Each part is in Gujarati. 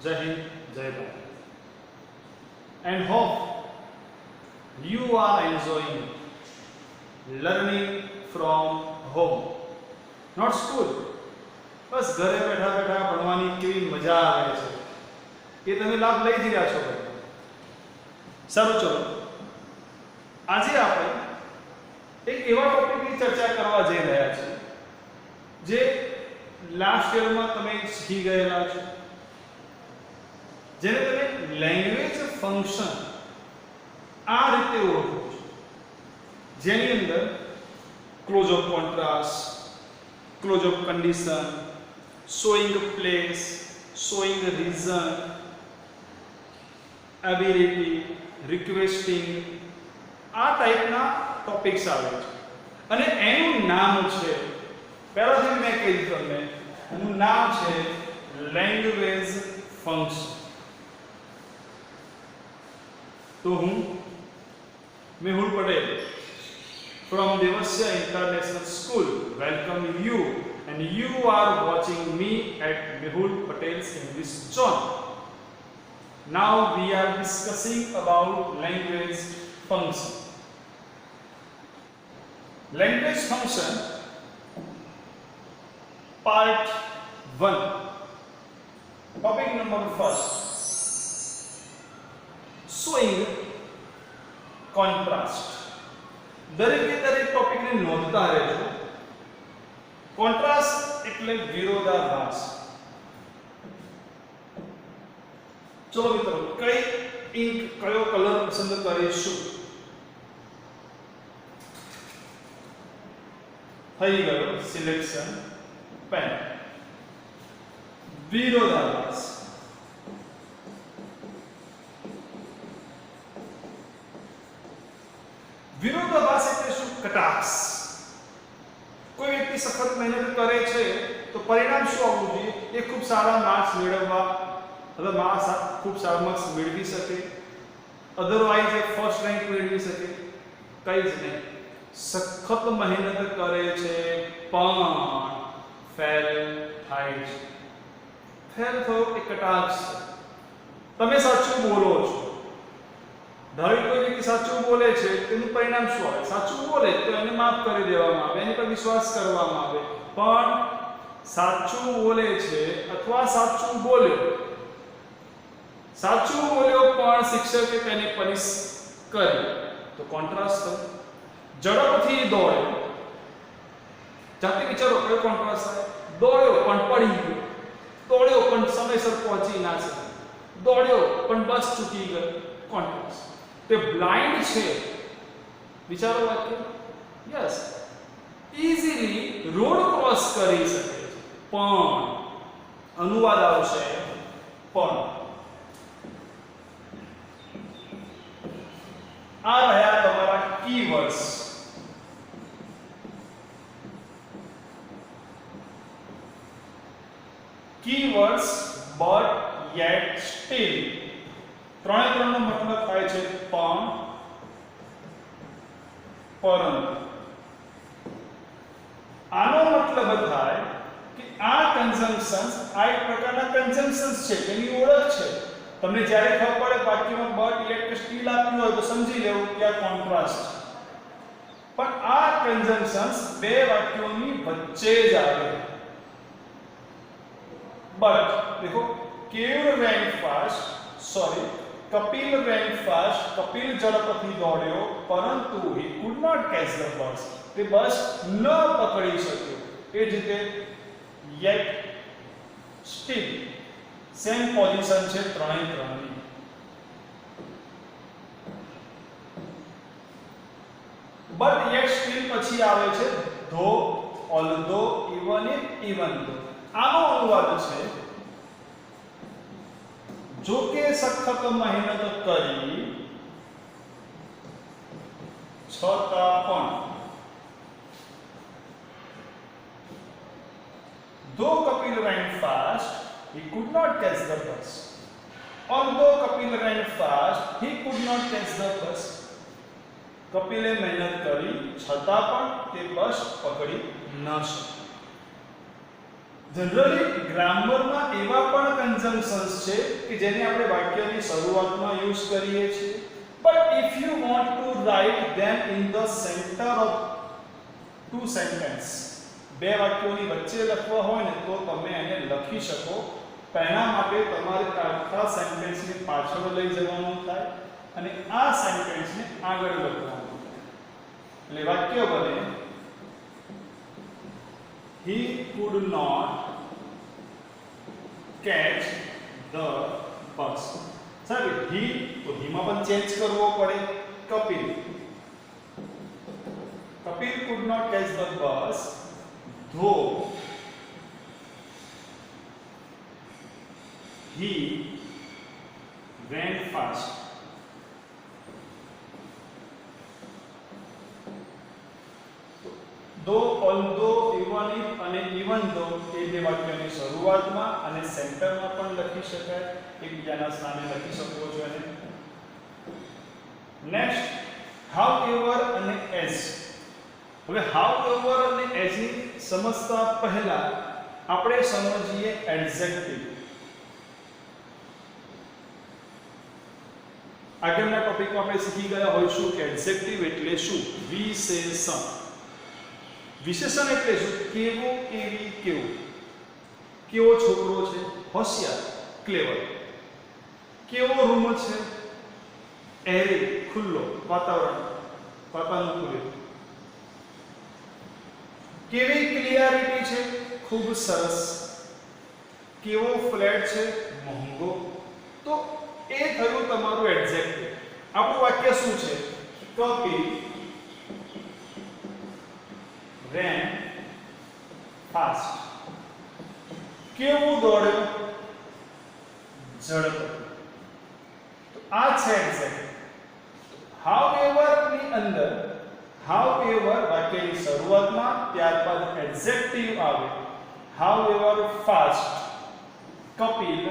जय हिंद, जय Bharat. And hope you are enjoying learning from home, not school. બસ ઘરે બેઠા બેઠા ભણવાની કેવી મજા આવે છે એ તમે લાભ લઈ જ રહ્યા છો. સારું, ચલો આજે આપણે એક એવા ટોપિકની ચર્ચા કરવા જઈ રહ્યા છીએ જે લાસ્ટ યરમાં તમે શીખી ગયેલા છો, જેને તમે લેંગ્વેજ ફંક્શન આ રીતે ઓળખો છો, જેની અંદર clause of contrast, clause of condition, showing place, showing reason, ability, requesting, આ ટાઈપના ટોપિક્સ આવે છે. અને એનું નામ છે, પહેલાથી મેં કહી દીધું તમને, એનું નામ છે લેંગ્વેજ ફંક્શન. તો હું Mehul Patel from Devasya International School welcome you, and you are watching me at Mehul Patel's English Zone. Now we are discussing about language function. Language function part 1, topic number 1, showing contrast. દરેકે દરેક ટોપિકને નોંધતા રહેજો. કોન્ટ્રાસ્ટ એટલે વિરોધાભાસ. ચલો મિત્રો, કઈ ઇંક, કયો કલર પસંદ કરીશું? થઈ ગયો સિલેક્શન, પેન. વિરોધાભાસ. વિરોધાભાસ એટલે શું? કટાક્ષ. કોઈ વ્યક્તિ સખત મહેનત કરે છે તો પરિણામ શું આવવું જોઈએ? એ ખૂબ સારા માર્ક્સ મેળવવા અથવા માર્ક્સ ખૂબ સારા માર્ક્સ મેળવી શકે, અધરવાઇઝ એ ફર્સ્ટ રેન્ક મેળવી શકે. કઈ જ નહીં. સખત મહેનત કરે છે પણ ફેલ થાય છે. ફેલ થયો એ કટાક્ષ છે. તમે સાચું બોલો છો, ધારો કોઈ વ્યક્તિ સાચું બોલે છે, તેનું પરિણામ શું આવે? સાચું બોલે તો એને માફ કરી દેવામાં આવે, એની પર વિશ્વાસ કરવામાં આવે. પણ સાચું બોલે છે અથવા સાચું બોલ્યો પણ શિક્ષકે તેને પનિશ કરી તો કોન્ટ્રાસ્ટ થયો. ઝડપથી દોડ્યો, જાતે વિચારો કયો કોન્ટ્રાસ્ટ થાય? દોડ્યો પણ પડી ગયો, દોડ્યો પણ સમયસર પહોંચી ના શકે, દોડ્યો પણ બસ ચૂકી ગયો. કોન્ટ્રાસ્ટ. તે બ્લાઇન્ડ છે, વિચારો વાક્ય. યસ, ઈઝીલી રોડ ક્રોસ કરી શકે છે, પણ અનુવાદ આવશે પણ. આ રહ્યા તમારા keywords. Keywords but yet still. ત્રણે ત્રણનો મતલબ થાય છે પણ, પરંતુ. આનો મતલબ થાય કે આ કન્જંક્શન્સ, આ એક પ્રકારના કન્જંક્શન્સ છે, તેની ઓળખ છે. તમને જ્યારે ખબર પડે વાક્યમાં but yet કે still આપ્યું હોય તો સમજી લેવું કે આ કોન્ટ્રાસ્ટ છે. પણ આ કન્જંક્શન્સ બે વાક્યોની વચ્ચે જ આવે. but देखो, કેવળ ran fast, sorry, Kapil ran fast, Kapil ઝડપથી દોડ્યો પરંતુ he could not catch the bus, તે બસ ન પકડી શક્યો. એ જ રીતે yet still સેમ પોઝિશન છે ત્રણે ત્રણની. but yet still પછી આવે છે though, although, even if, even though. આનો અનુવાદ છે જો કે સખત મહેનત કરી છતાં પણ. Though Kapil ran fast, he could not catch the bus. Although Kapil ran fast, he could not catch the bus. કપિલે મહેનત કરી છતાં પણ તે બસ પકડી ન શક્યો. જનરલી ગ્રામરમાં એવા પણ કન્જંક્શન્સ છે કે જેને આપણે વાક્યની શરૂઆતમાં યુઝ કરીએ છીએ, but if you want to write them in the center of two sentence, બે વાક્યોની વચ્ચે લખવા હોય ને તો તમે એને લખી શકો, પણ એના માટે તમારે આખા સેન્ટેન્સને પાછળ લઈ જવાનું થાય અને આ સેન્ટેન્સને આગળ લખવાનું થાય. એટલે વાક્ય બને he could not catch the bus. સાહેબ he તો he માં પણ ચેન્જ કરવો પડે. Kapil could not catch the bus though he ran fast. though, although, even if અને even though એ બે વાક્યની શરૂઆતમાં અને સેન્ટરમાં પણ લખી શકાય, એકબીજાના સ્થાને લખી શકો છો એને. નેક્સ્ટ however અને as. હવે however અને as ની સમજતા પહેલા આપણે સમજીએ એડજેક્ટિવ. આગળના ટોપિકમાં આપણે શીખી ગયા હોઈશું કે એડજેક્ટિવ એટલે શું, વિશેષણ. વિશેષણ એટલે શું, કેવો, કેવી, કેવું. કેવો છોકરો છે, હોશિયાર, ક્લેવર. કેવો રૂમ છે, એરી, ખુલ્લો, વાતાનુકૂલિત. કેવી ક્લિયરિટી છે, ખૂબ સરસ. કેવો ફ્લેટ છે, મોંઘો. તો એ થયું તમારું એડજેક્ટિવ. આપણું વાક્ય શું છે, કપિલ ran fast. કેવું દોડ્યો, ઝડપ. તો આ છે એડજેક્ટિવ. however ની અંદર however વાક્યની શરૂઆતમાં, ત્યારબાદ એડજેક્ટિવ આવે. however fast Kapil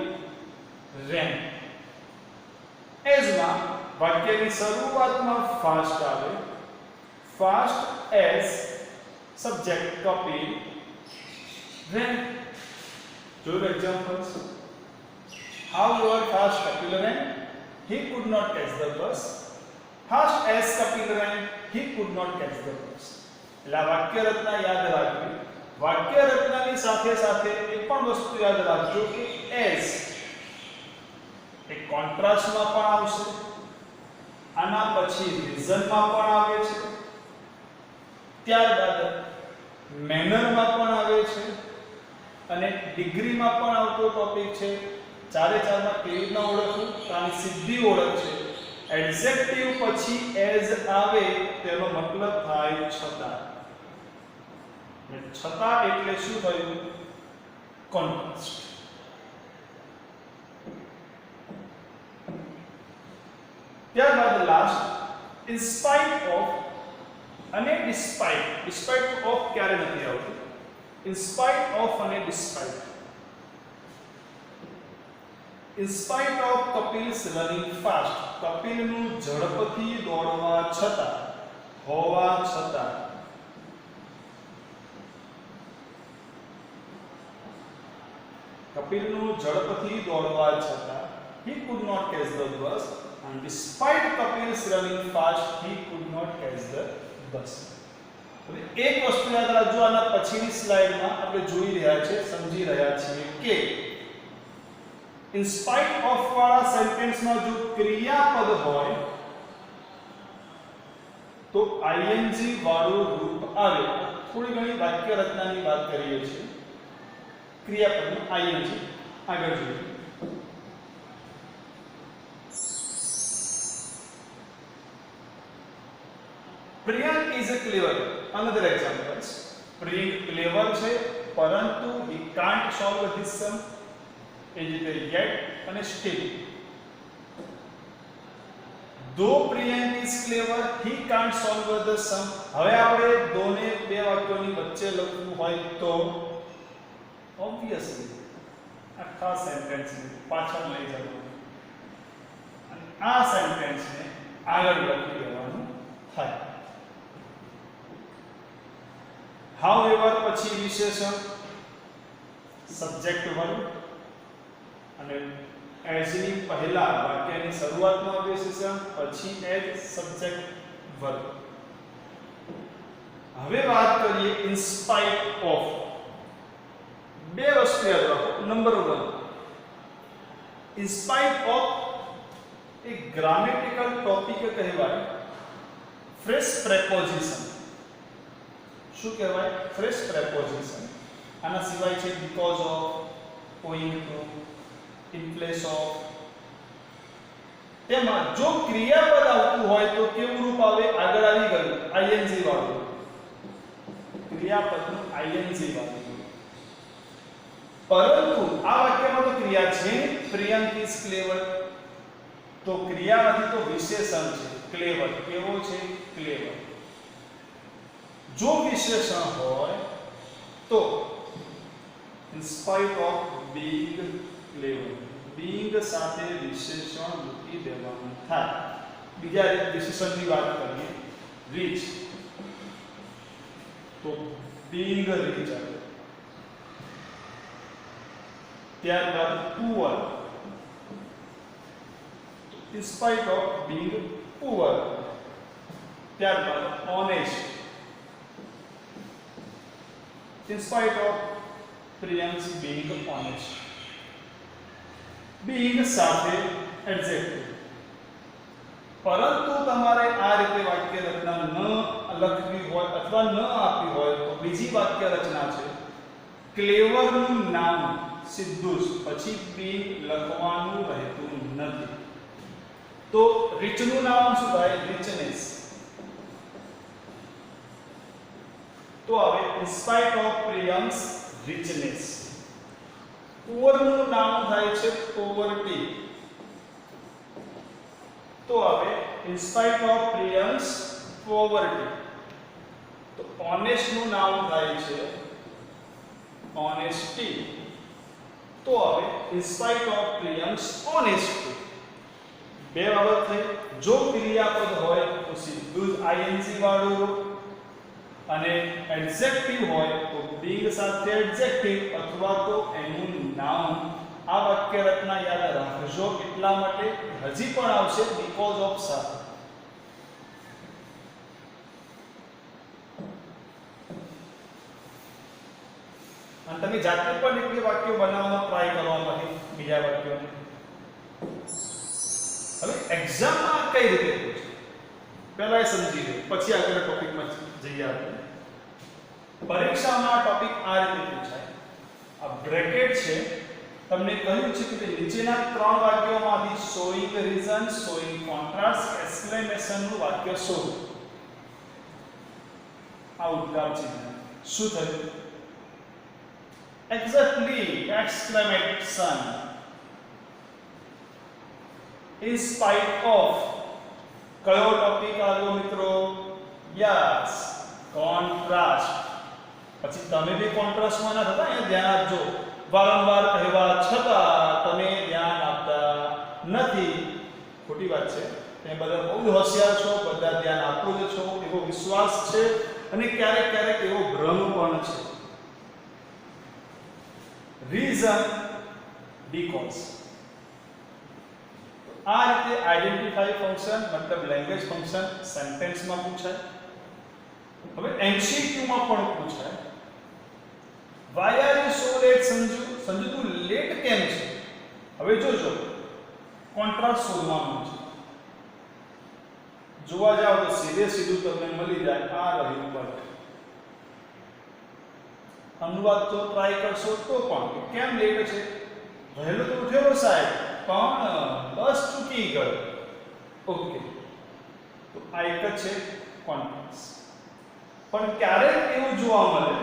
ran. as માં વાક્યની શરૂઆતમાં fast આવે. fast as subject Kapil ran. Two examples. However fast Kapil ran, he could not catch the bus. Fast as Kapil ran, he could not catch the bus. એટલે વાક્ય રચના યાદ રાખવી. વાક્ય રચનાની સાથે સાથે એ પણ વસ્તુ યાદ રાખજો કે as એક કોન્ટ્રાસ્ટમાં પણ આવશે, આના પછી રીઝનમાં પણ આવે છે, ત્યારબાદ મેનરમાં પણ આવે છે અને ડિગ્રીમાં પણ આવતો ટોપિક છે. ચારે ચારમાં કેવી રીતના ઓળખવું, આની સીધી ઓળખ છે. એડજેક્ટિવ પછી એઝ આવે તેનો મતલબ થાય છતાં. છતાં એટલે શું થયું, કોન્ટ્રાસ્ટ. ત્યારબાદ લાસ્ટ ઇન સ્પાઇટ ઓફ અને ડિસ્પાઇટ. ડિસ્પાઇટ ઓફ ક્યારે નથી આવતું, ઇન સ્પાઇટ ઓફ અને despite. In spite of Kapil's running fast. કપિલનું ઝડપથી દોડવા છતાં, હોવા છતાં. કપિલનું ઝડપથી દોડવા છતાં he could not catch the bus, and despite Kapil's running fast he could not catch the બસ. હવે એક વસ્તુ યાદ રાખજો, આના પછીની સ્લાઇડમાં આપણે જોઈ રહ્યા છે, સમજી રહ્યા છીએ કે ઇન સ્પાઇટ ઓફ વાળા સેન્ટેન્સમાં જો ક્રિયાપદ હોય તો આઈએનજી વાળું રૂપ આવે. થોડી ઘણી વાક્ય રચનાની વાત કરીએ છીએ. ક્રિયાપદનું આઈએનજી આગળ જોઈએ. Priyank is a clever. Another examples. Priyank clever છે પરંતુ he can't solve this sum. એ જ રીતે yet અને still. Though Priyank is clever, he can't solve the sum. હવે આપણે દોને બે વાક્યોની વચ્ચે લખવું હોય તો obviously આખા સેન્ટેન્સને પાછળ લઈ જવાનું અને આ સેન્ટેન્સને આગળ લખી દેવાનું થાય. however પછી વિશેષણ, સબ્જેક્ટ વર્બ અને એઝ ની પહેલા વાક્યની શરૂઆતમાં વિશેષણ પછી એઝ સબ્જેક્ટ વર્બ. હવે વાત કરીએ ઇન સ્પાઇટ ઓફ. બે વસ્તુ યાદ રાખો. નંબર 1, ઇન સ્પાઇટ ઓફ એક ગ્રામેટિકલ ટોપિક કહેવાય ફ્રેશ પ્રેપોઝિશન. શું કહેવાય? Fresh preposition. આના સિવાય છે because of, owing to, in place of. તેમાં જો ક્રિયાપદ આવતું હોય તો કેવું રૂપ આવે? આગળ આવી ગયું આઈએનજી વાળું. ક્રિયાપદનું આઈએનજી વાળું. પરંતુ આ વાક્યમાં તો ક્રિયા છે પ્રિયંક ઇઝ ક્લેવર. તો ક્રિયામાંથી તો વિશેષણ છે ક્લેવર. કેવો છે? ક્લેવર. જો વિશેષણ હોય તો in spite of being clever, being સાથે વિશેષણ મૂકી દેવાનું થાય. બીજા વિશેષણની વાત કરીએ rich. તો being rich આવે. ત્યારબાદ poor. in spite of being poor. ત્યારબાદ honest. in spite of Priyan's being honest. being સાથે એડજેક્ટિવ. પરંતુ તમારે આ રીતે વાક્ય રચના ન લખવી હોય અથવા ન આપવી હોય તો બીજી વાક્ય રચના છે ક્લેવર નું નામ સીધું જ પછી being લખવાનું રહેતું નથી. તો રીચ નું નામ શું થાય? richness. તો હવે in spite of Priyan's richness. poor નું નામ થાય છે poverty. તો હવે in spite of Priyan's poverty. તો honest નું નામ થાય છે honesty. તો હવે in spite of Priyan's honesty. બે બાબત થઈ. જો ક્રિયાપદ હોય તો સીધું જ આઈએનજી વાળું અને એડજેક્ટિવ હોય તો being સાથે એડજેક્ટિવ અથવા તો એનું નામ. આ વાક્ય રચના યાદ રાખજો એટલા માટે હજી પણ આવશે બીકોઝ ઓફ સાથે. અને તમે જાતે પણ એક બે વાક્યો બનાવવાનો ટ્રાય કરવામાંથી બીજા વાક્યોને. હવે એક્ઝામમાં કઈ રીતે પૂછે પહેલા એ સમજી લો પછી આગળ ટોપિકમાં જઈએ આપણે. પરીક્ષામાં ટોપિક આ રીતે પૂછાય. આ બ્રેકેટ છે. તમને કહ્યું છે કે નીચેના ત્રણ વાક્યોમાંથી showing reason, showing contrast, exclamation નું વાક્ય શોધો. આ ઉદ્ગાર ચિહ્ન શું થયું? Exactly exclamation. in spite of. કયો ટોપિક આવ્યો મિત્રો? Yes, contrast. પછી તમે બી કોન્ટ્રાસ્ટમાં ના થતા અહીંયા ધ્યાન આપજો. વારંવાર કહેવા છતાં તમે ધ્યાન આપતા નથી. ખોટી વાત છે. તમે બધા બહુ હોશિયાર છો, બધા ધ્યાન આપો જ છો એવો વિશ્વાસ છે અને ક્યારેક ક્યારેક એવો ભ્રમ પણ છે. Reason because. આ રીતે આઈડેન્ટિફાઈ ફંક્શન મતલબ લેંગ્વેજ ફંક્શન સેન્ટેન્સમાં પૂછાય. હવે એમસીક્યુ માં પણ પૂછાય. why are you so late Sanju? Sanju તું લેટ કેમ છે? હવે જોજો કોન્ટ્રાસ્ટ શોધવાનું છે. જોવા જાવ તો સીધે સીધું તમને મળી જાય આ રહ્યું બટ. અનુવાદ તો ટ્રાય કરશો તો પણ કેમ લેટ છે? વહેલો તો ઉઠ્યો સાહેબ પણ બસ ચૂકી ગયો. ઓકે, તો આ એક જ છે કોન્ટ્રાસ્ટ. પણ ક્યારેક એવું જોવા મળે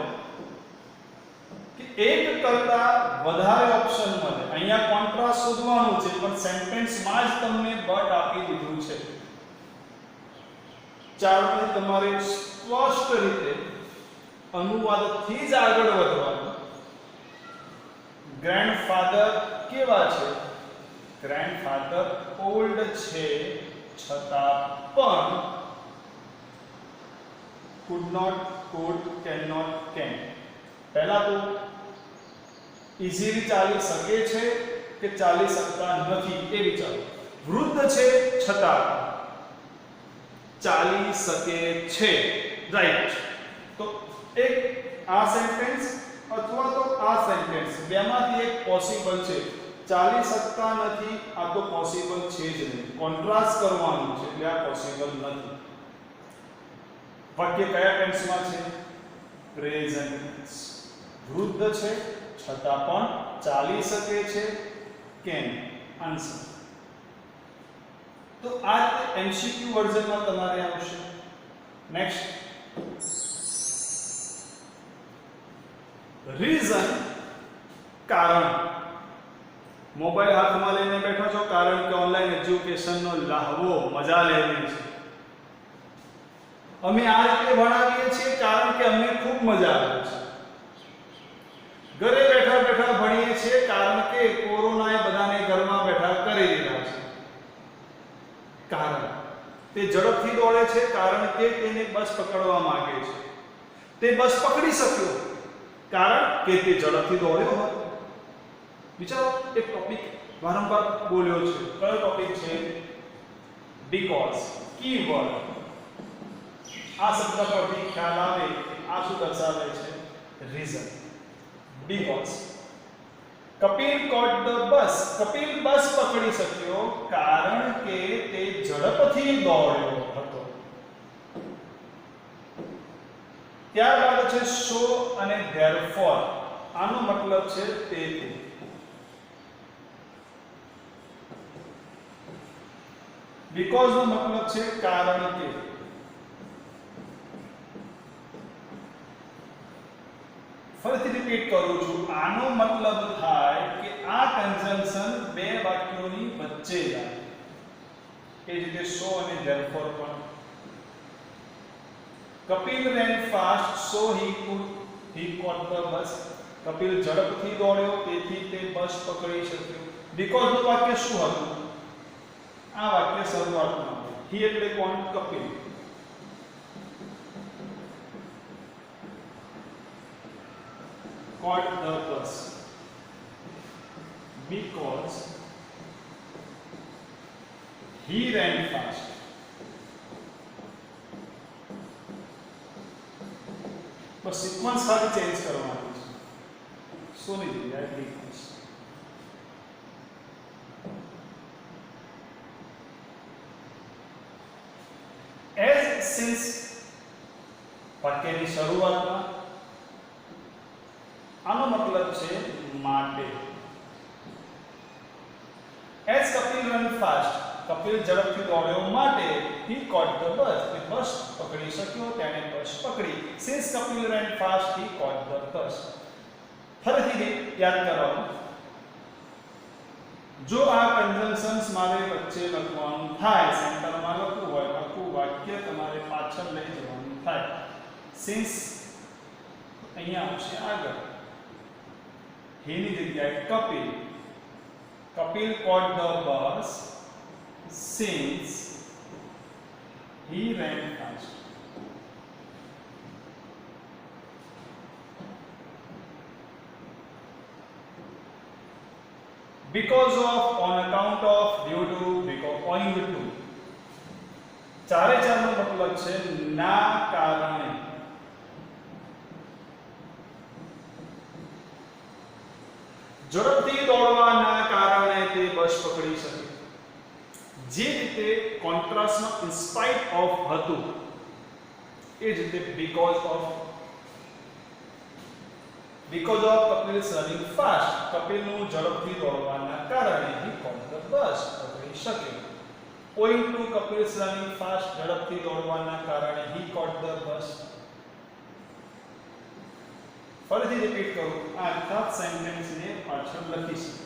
કે એક કરતા વધારે ઓપ્શન મળે. અહીંયા કોન્ટ્રાસ્ટ શોધવાનું છે પણ સેન્ટેન્સમાં જ તમને બટ આપી દીધું છે. ચાલો તમારે સ્પષ્ટ રીતે અનુવાદથી જ આગળ વધવાનું. ગ્રેન્ડફાધર કેવા છે? ગ્રેન્ડફાધર ઓલ્ડ છે છતાં પણ could not, could, cannot, can. પહેલા તો ઇઝીલી ચાલી શકે છે કે ચાલી શકતા નથી એ વિચારો. વૃદ્ધ છે છતાં ચાલી શકે છે, રાઈટ. તો એક આ સેન્ટેન્સ અથવા તો આ સેન્ટેન્સ બેમાંથી એક પોસિબલ છે. ચાલી શકતા નથી આ તો પોસિબલ છે જ નહીં, કોન્ટ્રાસ્ટ કરવાનું છે એટલે આ પોસિબલ નથી. વાક્ય કયા ટેન્સમાં છે? Present tense. વૃદ્ધ છે છતાં પણ ચાલી શકે છે. Can answer. તો આ એમસીક્યુ વર્ઝનમાં તમારે આવશે. નેક્સ્ટ, રીઝન કારણ. મોબાઈલ હાથમાં લઈને બેઠો છો કારણ કે ઓનલાઈન એજ્યુકેશનનો લાહવો મજા લેવી છે. અમે આ રીતે ભણાવીએ છીએ કારણ કે અમને ખૂબ મજા આવે છે. ઘરે બેઠા બેઠા ભણીએ છીએ કારણ કે કોરોનાએ બધાને ઘરમાં બેઠા કરી દીધા છે. કારણ તે ઝડપથી દોડે છે કારણ કે તેને બસ પકડવા માંગે છે. તે બસ પકડી શક્યો કારણ કે તે ઝડપથી દોડ્યો હતો. વિચારો, એક ટોપિક વારંવાર બોલ્યો છે. કયો ટોપિક છે? બીકોઝ. કીવર્ડ. આ શબ્દ પરથી ખ્યાલ આવે આ શું દર્શાવે છે? Reason. Because. Kapil caught the bus. Kapil bus પકડી શક્યો કારણ કે તે ઝડપથી દોડ્યો હતો. ત્યારબાદ છે સો અને ધેરફોર. આનો મતલબ છે તેથી. બીકોઝ નો મતલબ છે કારણ કે. ફરીથી રિપીટ કરું છું, આનો મતલબ થાય કે આ કન્જંક્શન બે વાક્યોની વચ્ચે જાય. એ જ રીતે સો અને ધેરફોર પણ. Kapil ran fast so he caught the bus. Kapil ઝડપથી દોડ્યો તેથી તે બસ પકડી શક્યો. બીકોઝ નું વાક્ય શું હતું? આ વાક્ય શરૂઆતમાં હી એટલે કોણ? Kapil. caught the bus because he ran fast. Bus sequence ખાલી ચેન્જ કરવાની છે. સોની જગ્યાએ બીકોઝ. as since વાક્યની શરૂઆતમાં. આનો મતલબ છે માટે. as Kapil run fast. Kapil ઝડપથી દોડ્યો માટે he caught the bus. તે બસ પકડી શક્યો, તેણે બસ પકડી. since Kapil ran fast he caught the bus. ફરીથી યાદ કરવાનું. જો આ કન્જંક્શન્સ મારે વચ્ચે લખવાનું થાય, સેન્ટરમાં લખવું હોય, આખું વાક્ય તમારે પાછળ લઈ જવાનું થાય. since અહીંયા આવશે આગળ. he ની જગ્યાએ Kapil. Kapil caught the bus since he ran fast. because of, on account of, due to, because, owing to. ચારે ચારનો મતલબ છે ના કારણે. ઝડપથી દોડવાના કારણે તે બસ પકડી શકે. જે રીતે કોન્ટ્રાસ્ટમાં ઇન સ્પાઇટ ઓફ હતું એ જ રીતે because of. because of Kapil running fast. કપિલનું ઝડપથી દોડવાના કારણે he caught the bus. પકડી શકે. owing to Kapil running fast. ઝડપથી દોડવાના કારણે he caught the bus. ફરીથી રિપીટ કરું, આ આખા સેન્ટેન્સને પાછળ લખીશું.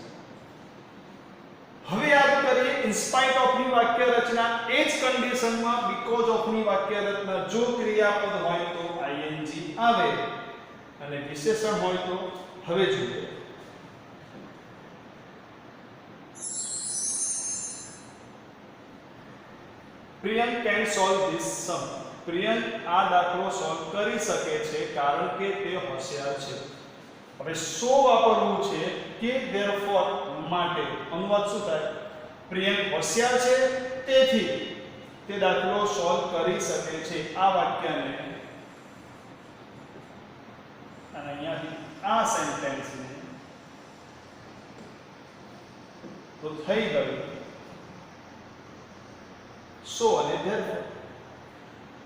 હવે યાદ કરીએ ઇન સ્પાઇટ ઓફ ની વાક્ય રચના. એ જ કન્ડિશનમાં બીકોઝ ઓફ ની વાક્ય રચના. જો ક્રિયાપદ હોય તો ing આવે અને વિશેષણ હોય તો. હવે જોઈએ Priyank can solve this sum. Priyank આ દાખલો સોલ્વ કરી શકે છે કારણ કે તે હોશિયાર છે. હવે સો વાપરવું છે કે therefore માટે અનુવાદ શું થાય? પ્રિયંક હોશિયાર છે તેથી તે દાખલો સોલ્વ કરી શકે છે. આ વાક્યને અને અહીંયાથી આ સેન્ટેન્સને તો થઈ ગયું સો અને therefore.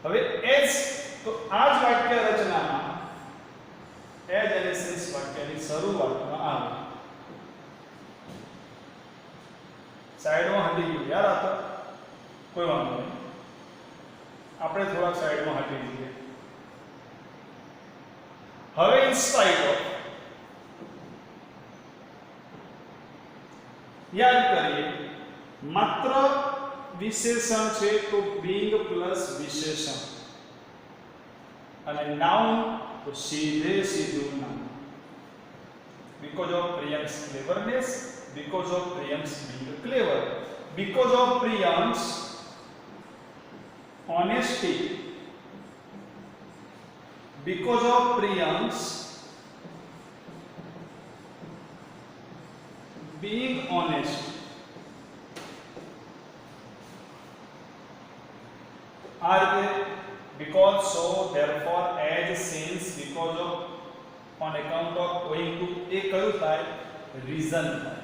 હવે એઝ તો આ જ વાક્ય રચનામાં એઝ અને સિન્સ વાક્યની શરૂઆતમાં આવે. સાઈડમાં હટી ગયું યાર, આ તો કોઈ વાંધો નહીં, આપણે થોડાક સાઈડમાં હટી જઈએ. હવે ઇન સ્પાઇટ ઓફ યાદ કરીએ, માત્ર વિશેષણ છે તો being પ્લસ વિશેષણ અને નાઉન તો સીધે સીધું નામ. because of Priyam's cleverness, because of Priyam's being clever, because of Priyam's honesty, because of Priyam's being honest. Because, so, therefore, as, since, because of, on account of, owing to, એ કયું થાય? રીઝન થાય.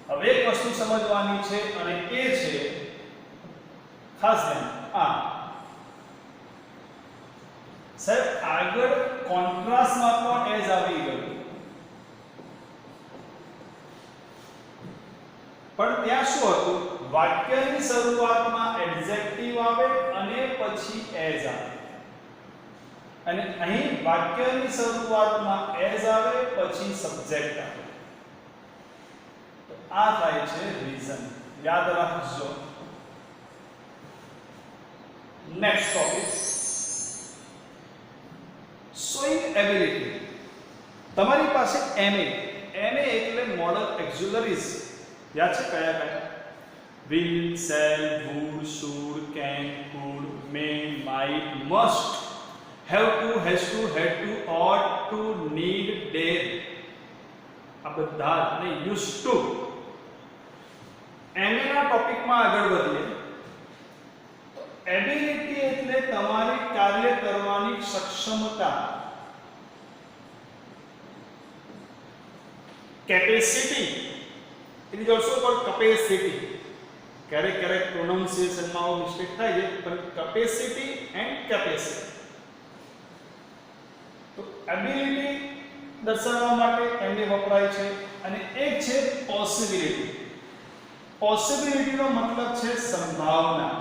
હવે એક વસ્તુ સમજવાની છે અને એ છે ખાસ ધ્યાન આ સાહેબ આગળ કોન્ટ્રાસ્ટમાં પણ એઝ આવી ગયું, પણ ત્યાં શું હતું? વાક્યની શરૂઆતમાં એડજેક્ટિવ આવે અને પછી એઝ આવે, અને અહીં વાક્યની શરૂઆતમાં એઝ આવે પછી સબ્જેક્ટ આવે. તો આ થાય છે રીઝન. યાદ રાખજો. Next topic, showing ability. તમારી પાસે એમએ એટલે મોડલ એક્ઝિલરીઝ યાદ છે કયા કયા? will, shall, would, should, can, could, may, might, must, have to, has to, had to, ought to, need, dare. આ બધા ને used to. એમએ ના ટોપિકમાં આગળ વધીએ તો એબિલિટી એટલે તમારી કાર્ય કરવાની સક્ષમતા. Capacity, it is also called capacity. ક્યારેક ક્યારેક પ્રોનાઉન્સિએશનમાં આવો મિસ્ટેક થાય છે, પણ કેપેસિટી એન્ડ કેપેસિટી. તો એબિલિટી દર્શાવવા માટે એમને વપરાય છે. અને એક છે પોસિબિલિટી. પોસિબિલિટીનો મતલબ છે સંભાવના.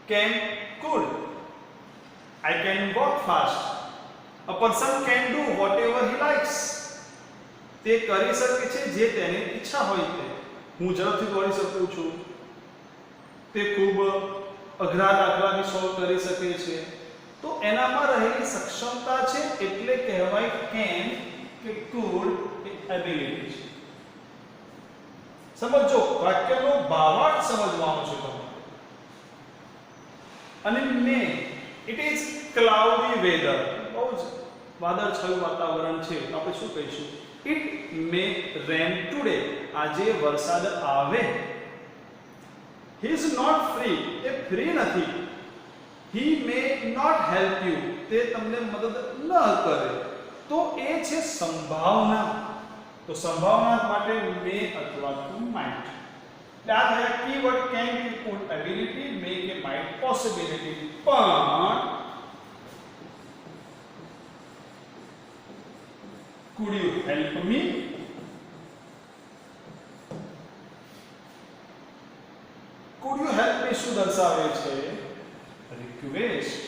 can, could, I can walk fast. A person can do whatever he likes. તે કરી શકે છે જે તેને ઈચ્છા હોય તે. હું ઝડપથી દોડી શકું છું, તે ખૂબ અઘરા દાખલા બી સોલ્વ કરી શકે છે. તો એનામાં રહેલી સક્ષમતા છે એટલે કહેવાય can કે could એ એબિલિટી છે. સમજો, વાક્યનો ભાવાર્થ સમજવાનો છે તમારે. અને મે, it is cloudy weather. બહુ જ વાદળછાયું વાતાવરણ છે, આપણે શું કહીશું? It may rain today. આજે વરસાદ આવે. He is not free. A free નથી. He may not help you. તે તમને મદદ ન કરે. તો એ છે સંભાવના. તો સંભાવના માટે may અથવા to might. આ થયા keyword can, could, ability, may કે might, possibility. પણ could you help me? Could you help me શું દર્શાવે છે? રિક્વેસ્ટ.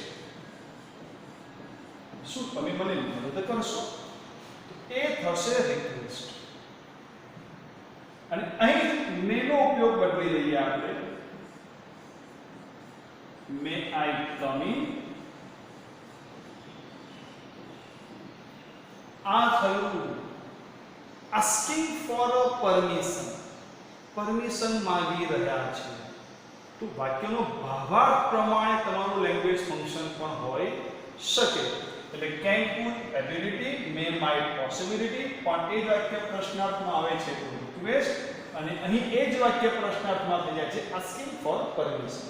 શું તમે મને મદદ કરશો? એ થશે રિક્વેસ્ટ. અને અહીં મે નો ઉપયોગ બદલી લઈએ આપણે. મે આઈ કમ ઇન. આ થયું asking for a permission. Permission માંગી રહ્યા છે. તો તો વાક્યનો ભાવાર્થ પ્રમાણે તમારું લેંગ્વેજ ફંક્શન પણ હોઈ શકે. એટલે can food ability, May might possibility, પણ એ જ વાક્ય પ્રશ્નાર્થમાં આવે છે તો રિક્વેસ્ટ, અને અહીં એ જ વાક્ય પ્રશ્નાર્થમાં થઈ જાય છે આસ્કિંગ ફોર પરમિશન.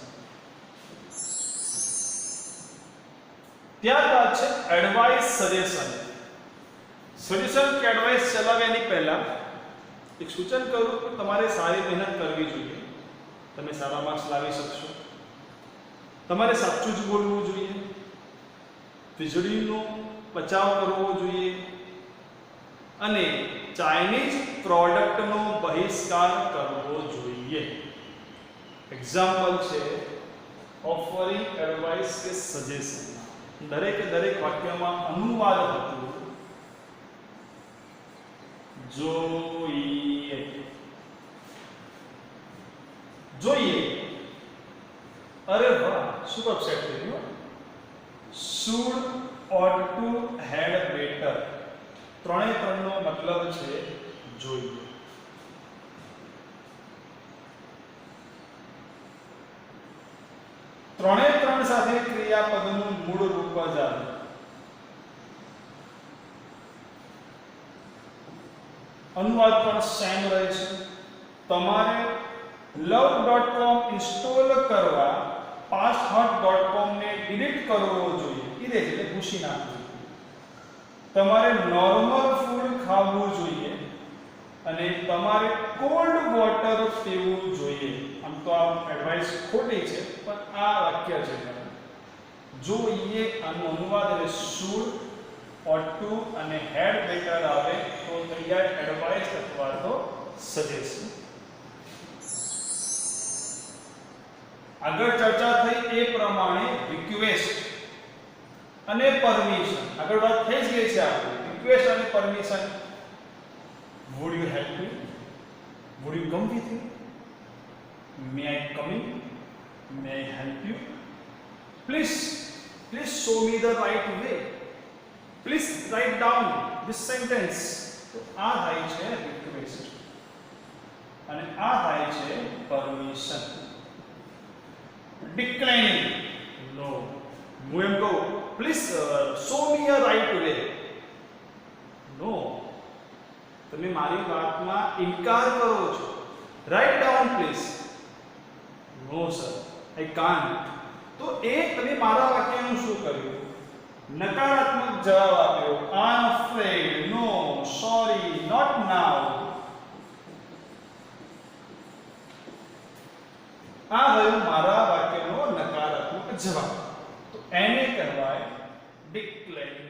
ત્યારબાદ છે એડવાઇસ, સજેશન. સજેશન કે એડવાઇસ ચલાવ્યાની પહેલા એક સૂચન કરું કે તમારે સારી મહેનત કરવી જોઈએ. તમે સારા માર્ક્સ લાવી શકશો. તમારે સાચું જ બોલવું જોઈએ, વીજળીનો બચાવ કરવો જોઈએ અને ચાઇનીઝ પ્રોડક્ટનો બહિષ્કાર કરવો જોઈએ. એક્ઝામ્પલ છે ઓફરિંગ એડવાઇસ કે સજેશન. દરેક વાક્યમાં અનુવાદ હતું જોઈએ. જોઈએ, અરે વાહ, સુપર સેટ થઈ ગયું. should, ought to, had better, ત્રણનો મતલબ છે જોઈએ. ત્રણ સાથે ક્રિયાપદનું મૂળ રૂપ જ આવે. અનુવાદ પણ સેમ રહે છે. તમારે love.com ઇન્સ્ટોલ કરવા pasthut.com ને ડિલીટ કરવો જોઈએ. ઇરેજ એટલે ભૂસી નાખવું. તમારે નોર્મલ ફૂડ ખાવું જોઈએ અને તમારે કોલ્ડ વોટર પીવું જોઈએ. આમ તો આ એડવાઇસ ખોટી છે, પણ આ વાક્ય છે જોઈએ. આનો અનુવાદ એટલે should, ought to અને had better આવે તો થઈ જાય એડવાઇસ અથવા તો સજેશન. આગળ ચર્ચા થઈ એ પ્રમાણે રિક્વેસ્ટ અને પરમિશન. આગળ વાત થઈ જ ગઈ છે આપણી રિક્વેસ્ટ અને permission. would you help me, would you come with me, may I come in, may I help you, please show me the right way, please write down this sentence. તો આ થાય છે રિક્વેસ્ટ અને આ થાય છે પરમિશન. declining, no. હું એમ કહું please show me a right way, no. તમે મારી વાતમાં ઇનકાર કરો છો. Write down please, no sir I can't. તો એ તમે મારા વાક્યનું શું કર્યું? નકારાત્મક જવાબ આપ્યો. આઈ એમ અફ્રેડ, નો, સોરી, નોટ નાઉ. આ ગયો મારા વાક્યનો નકારાત્મક જવાબ. તો એને કહેવાય ડિક્લેરિંગ.